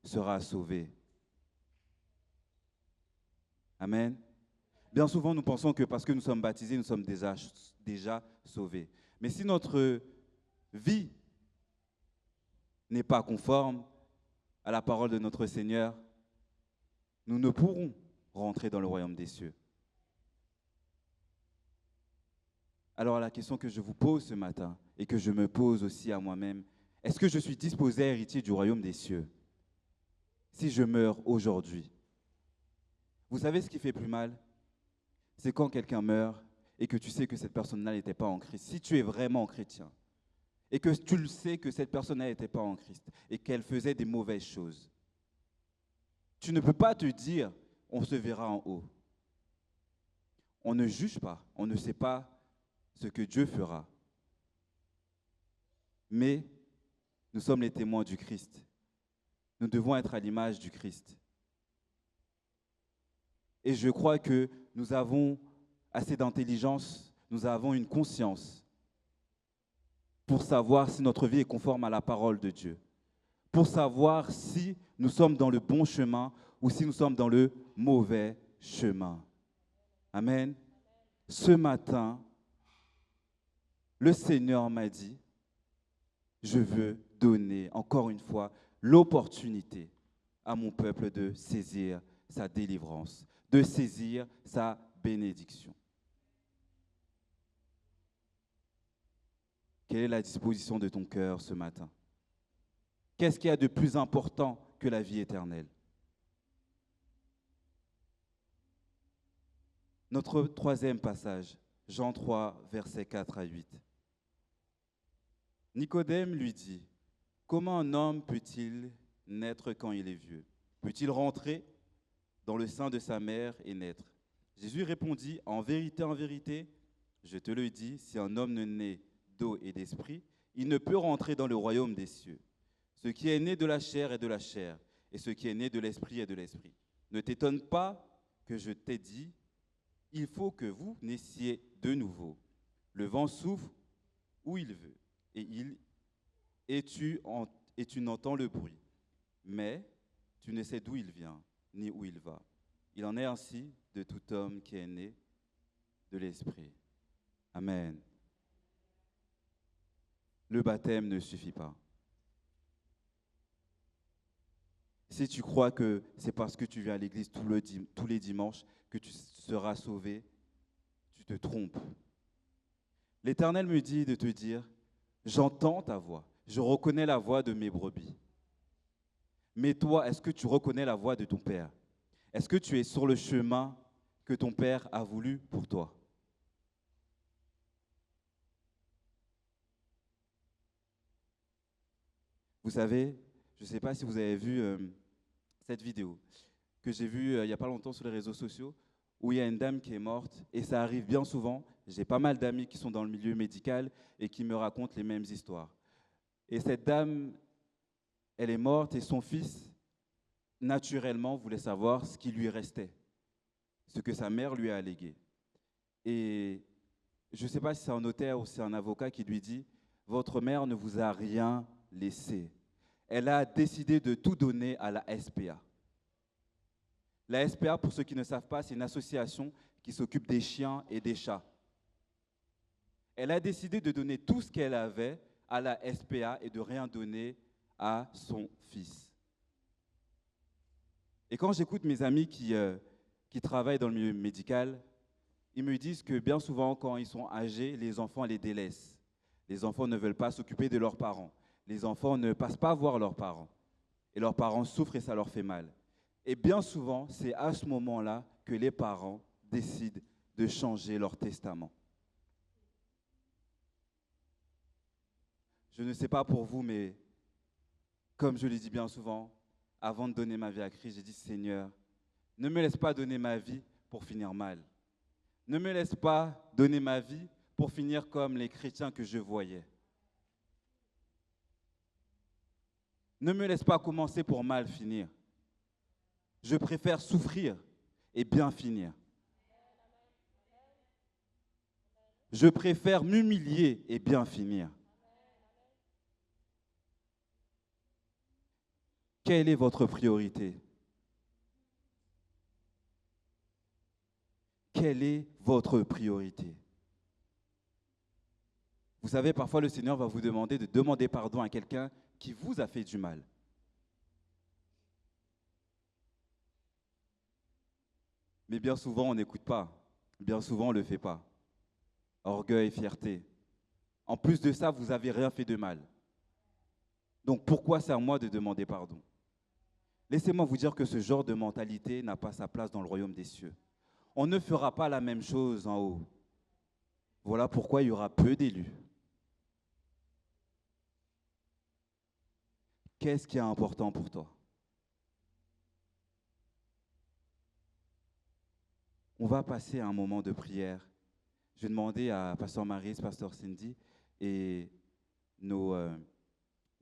sera sauvé. Amen. Bien souvent, nous pensons que parce que nous sommes baptisés, nous sommes déjà sauvés. Mais si notre vie n'est pas conforme à la parole de notre Seigneur, nous ne pourrons rentrer dans le royaume des cieux. Alors la question que je vous pose ce matin et que je me pose aussi à moi-même, est-ce que je suis disposé à hériter du royaume des cieux si je meurs aujourd'hui? Vous savez ce qui fait plus mal? C'est quand quelqu'un meurt et que tu sais que cette personne-là n'était pas en Christ. Si tu es vraiment chrétien et que tu le sais que cette personne-là n'était pas en Christ et qu'elle faisait des mauvaises choses, tu ne peux pas te dire « on se verra en haut ». On ne juge pas, on ne sait pas ce que Dieu fera. Mais nous sommes les témoins du Christ. Nous devons être à l'image du Christ. Et je crois que nous avons assez d'intelligence, nous avons une conscience pour savoir si notre vie est conforme à la parole de Dieu, pour savoir si nous sommes dans le bon chemin ou si nous sommes dans le mauvais chemin. Amen. Ce matin, le Seigneur m'a dit, je veux donner encore une fois l'opportunité à mon peuple de saisir sa délivrance, de saisir sa bénédiction. Quelle est la disposition de ton cœur ce matin? Qu'est-ce qu'il y a de plus important que la vie éternelle? Notre troisième passage, Jean 3, versets 4 à 8. Nicodème lui dit, « Comment un homme peut-il naître quand il est vieux? Peut-il rentrer dans le sein de sa mère et naître? » Jésus répondit, « En vérité, je te le dis, si un homme ne naît d'eau et d'esprit, il ne peut rentrer dans le royaume des cieux. Ce qui est né de la chair est de la chair, et ce qui est né de l'esprit est de l'esprit. Ne t'étonne pas que je t'ai dit, il faut que vous naissiez de nouveau. Le vent souffle où il veut, et tu n'entends le bruit, mais tu ne sais d'où il vient, ni où il va. Il en est ainsi de tout homme qui est né de l'esprit. » Amen. Le baptême ne suffit pas. Si tu crois que c'est parce que tu viens à l'église tous les dimanches que tu seras sauvé, tu te trompes. L'Éternel me dit de te dire, j'entends ta voix, je reconnais la voix de mes brebis. Mais toi, est-ce que tu reconnais la voix de ton Père? Est-ce que tu es sur le chemin que ton Père a voulu pour toi? Vous savez, je ne sais pas si vous avez vu cette vidéo que j'ai vue il n'y a pas longtemps sur les réseaux sociaux où il y a une dame qui est morte et ça arrive bien souvent. J'ai pas mal d'amis qui sont dans le milieu médical et qui me racontent les mêmes histoires. Et cette dame, elle est morte et son fils, naturellement, voulait savoir ce qui lui restait, ce que sa mère lui a légué. Et je ne sais pas si c'est un notaire ou si c'est un avocat qui lui dit « Votre mère ne vous a rien laissé. Elle a décidé de tout donner à la SPA. » La SPA, pour ceux qui ne savent pas, c'est une association qui s'occupe des chiens et des chats. Elle a décidé de donner tout ce qu'elle avait à la SPA et de rien donner à son fils. Et quand j'écoute mes amis qui travaillent dans le milieu médical, ils me disent que bien souvent, quand ils sont âgés, les enfants les délaissent. Les enfants ne veulent pas s'occuper de leurs parents. Les enfants ne passent pas voir leurs parents. Et leurs parents souffrent et ça leur fait mal. Et bien souvent, c'est à ce moment-là que les parents décident de changer leur testament. Je ne sais pas pour vous, mais comme je le dis bien souvent, avant de donner ma vie à Christ, j'ai dit, Seigneur, ne me laisse pas donner ma vie pour finir mal. Ne me laisse pas donner ma vie pour finir comme les chrétiens que je voyais. Ne me laisse pas commencer pour mal finir. Je préfère souffrir et bien finir. Je préfère m'humilier et bien finir. Quelle est votre priorité? Quelle est votre priorité? Vous savez, parfois le Seigneur va vous demander de demander pardon à quelqu'un qui vous a fait du mal. Mais bien souvent, on n'écoute pas. Bien souvent, on ne le fait pas. Orgueil, fierté. En plus de ça, vous n'avez rien fait de mal. Donc pourquoi c'est à moi de demander pardon? Laissez-moi vous dire que ce genre de mentalité n'a pas sa place dans le royaume des cieux. On ne fera pas la même chose en haut. Voilà pourquoi il y aura peu d'élus. Qu'est-ce qui est important pour toi? On va passer à un moment de prière. Je vais demander à Pasteur Maryse, Pasteur Cindy et le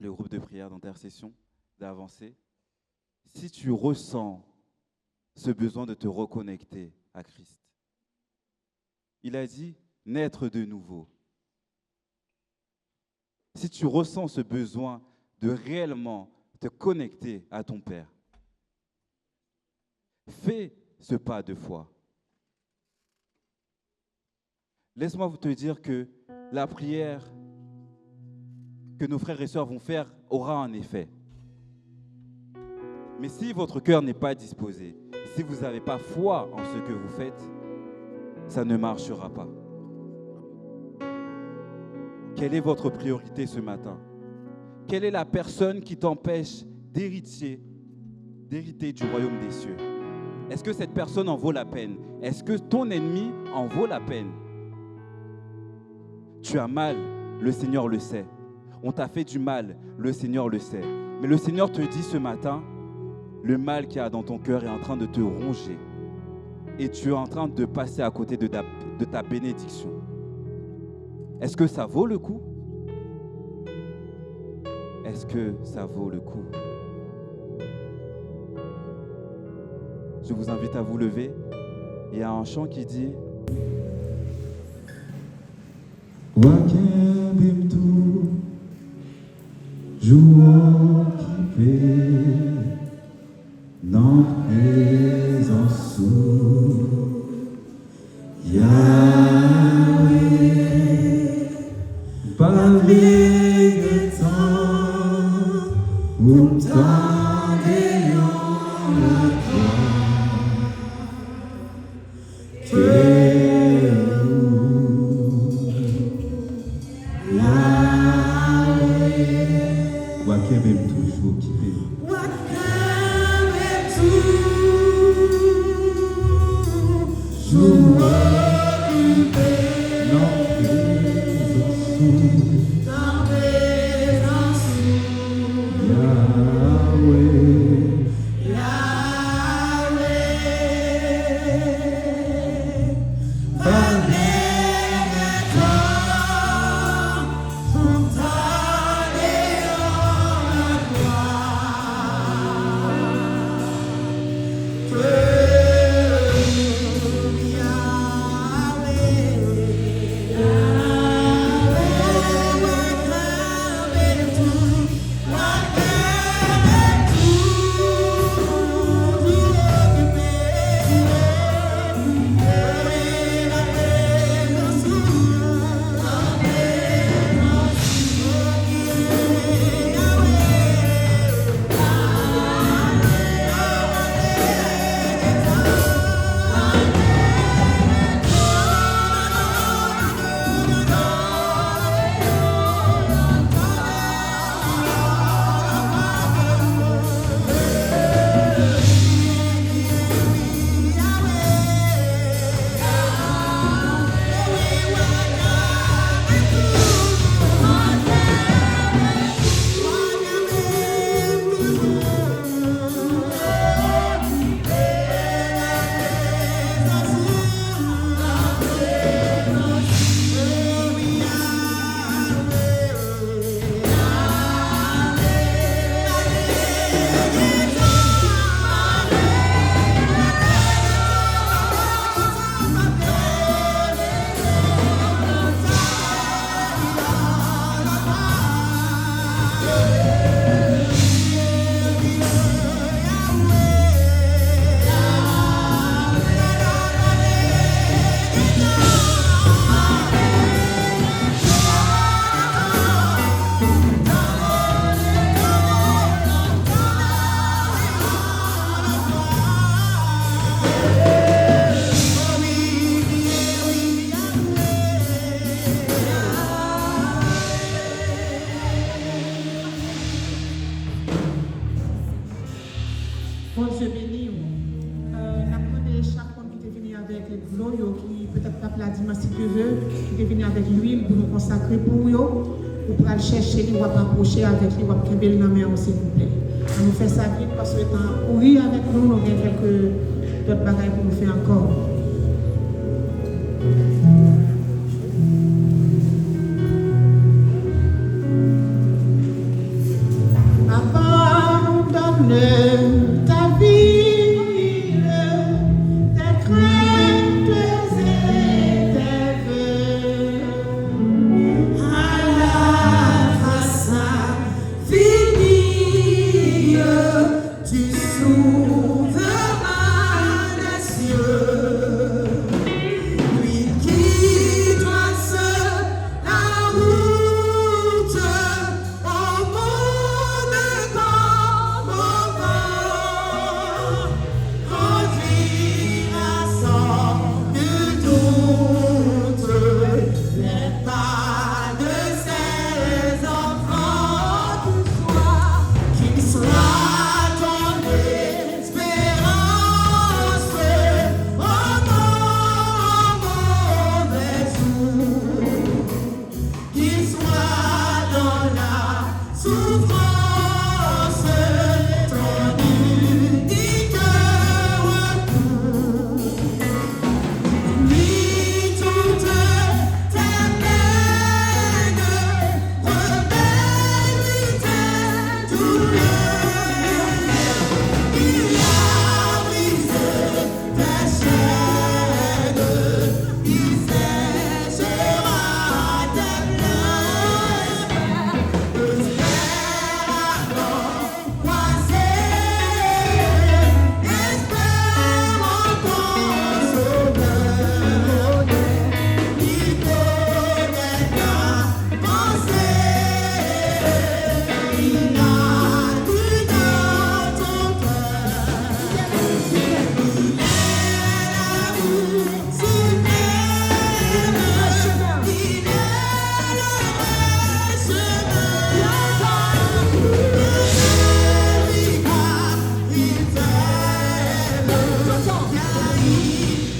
groupe de prière d'intercession d'avancer. Si tu ressens ce besoin de te reconnecter à Christ, il a dit naître de nouveau. Si tu ressens ce besoin de réellement te connecter à ton Père, fais ce pas de foi. Laisse-moi vous te dire que la prière que nos frères et sœurs vont faire aura un effet. Mais si votre cœur n'est pas disposé, si vous n'avez pas foi en ce que vous faites, ça ne marchera pas. Quelle est votre priorité ce matin? Quelle est la personne qui t'empêche d'hériter du royaume des cieux? Est-ce que cette personne en vaut la peine? Est-ce que ton ennemi en vaut la peine? Tu as mal, le Seigneur le sait. On t'a fait du mal, le Seigneur le sait. Mais le Seigneur te dit ce matin, le mal qu'il y a dans ton cœur est en train de te ronger. Et tu es en train de passer à côté de ta bénédiction. Est-ce que ça vaut le coup? Est-ce que ça vaut le coup? Je vous invite à vous lever. Il y a un chant qui dit Wakebim tout, jour occupé, dans présence Yahweh, parler de temps, où t'en la gloire. Wakebem toujours occupé. Wakebem toujours occupé. Non, présence Yahweh. consacré pour eux, ou pour aller chercher, ou pour approcher avec lui, ou pour qu'il dans la main, s'il vous plaît. On nous fait ça vite parce que temps courir avec nous, nous avons quelques d'autres bagages pour nous faire encore. Abandonne ta vie, tes craintes et tes vœux à la face finie, tu sauveras les cieux. Lui qui trace la route au monde comme au vent, conduira sans nul doute les pas de ses enfants. Qu'il soit ton espérance au mauvais jour, qu'il soit dans la souffrance ton unique recours. Oublie toutes tes peines, rebelle tes douleurs. Il a brisé tes chaînes, il séchera tes pleurs. Espère alors croiser, espère en ton sauveur. Il connaît ta pensée, il a tout dans ton cœur. Il est l'amour suprême, il est le vrai chemin. Il t'aime, car il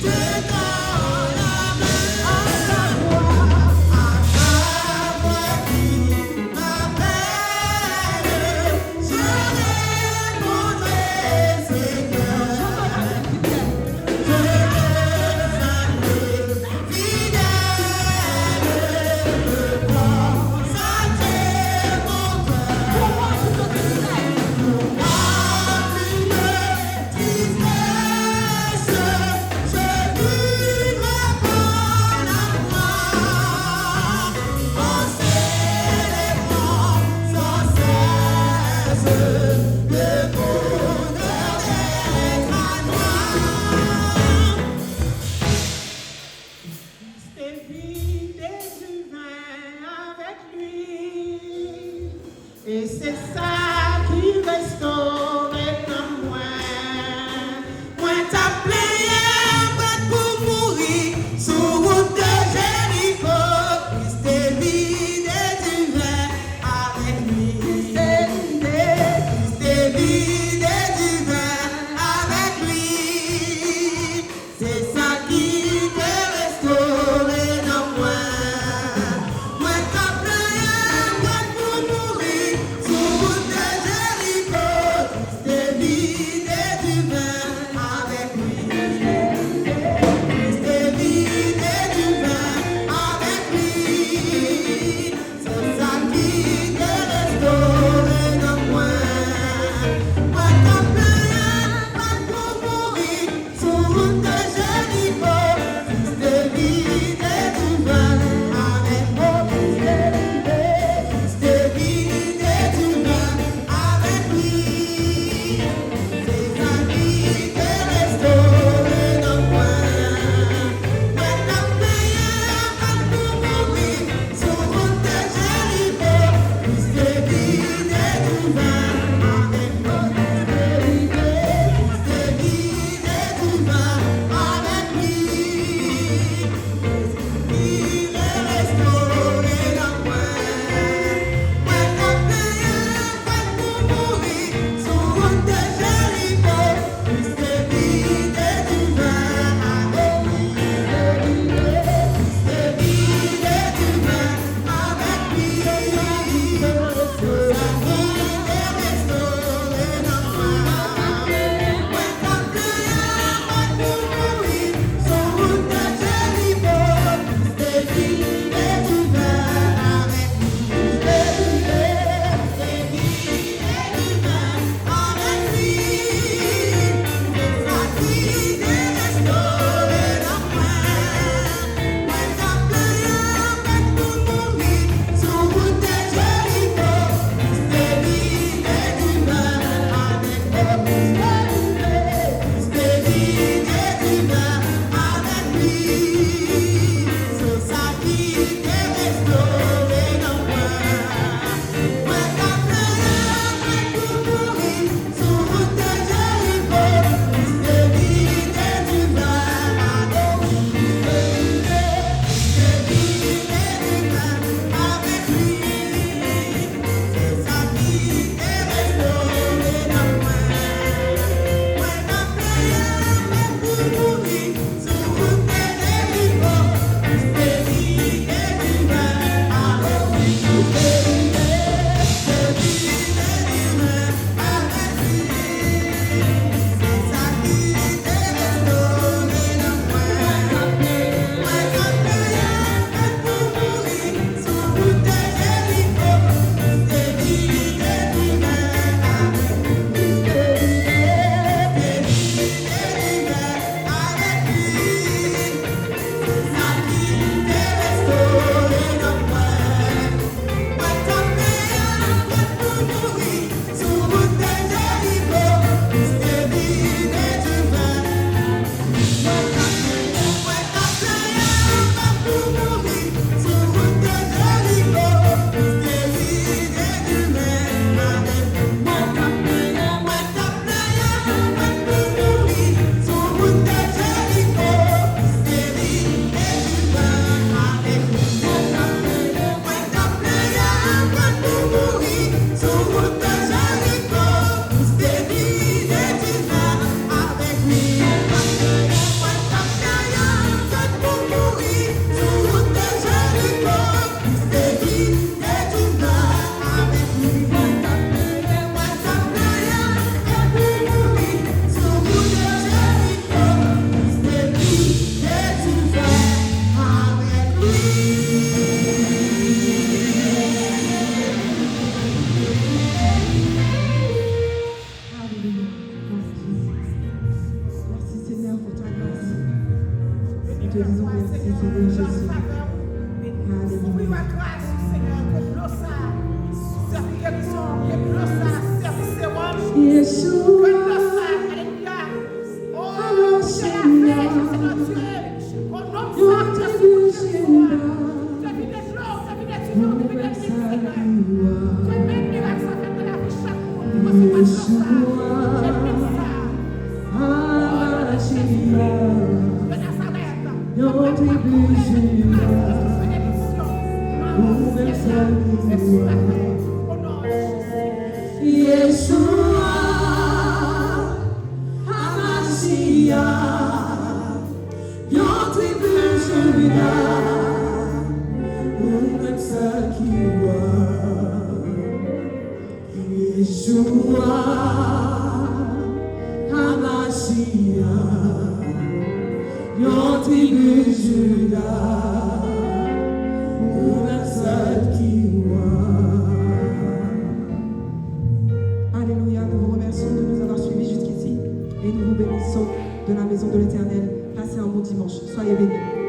te tend la main. À savoir qui m'appelle, je répondrai Seigneur. Je resterai fidèle, me consacrer mon cœur. Pour moi, plus de tristesse, je vivrai pour la foi, en célébrant sans cesse le bonheur d'être à toi. C'est vide et du vin avec lui, et c'est ça qui restaure comme moi. Moi t'as payé pour mourir sur route de Jéricho. C'est vide et du vin avec lui. C'est vide et du vin avec lui. C'est ça qui peut restaurer dans moi. Moi t'as payé pour mourir sur route de Jéricho. Ou-même seul qui voit. Même miracle ça fait dans la vie chaque monde. Yeshua, Hamashiach, yon tribu Juda, ou-même seul qui voit. Yeshua, Hamashiach, yon tribu Juda, ou-même seul qui voit. Yeshua, Hamashiach, yon tribu Juda, ou-même seul qui voit. Alléluia, nous vous remercions de nous avoir suivis jusqu'ici et nous vous bénissons de la maison de l'Éternel. Passez un bon dimanche. Soyez bénis.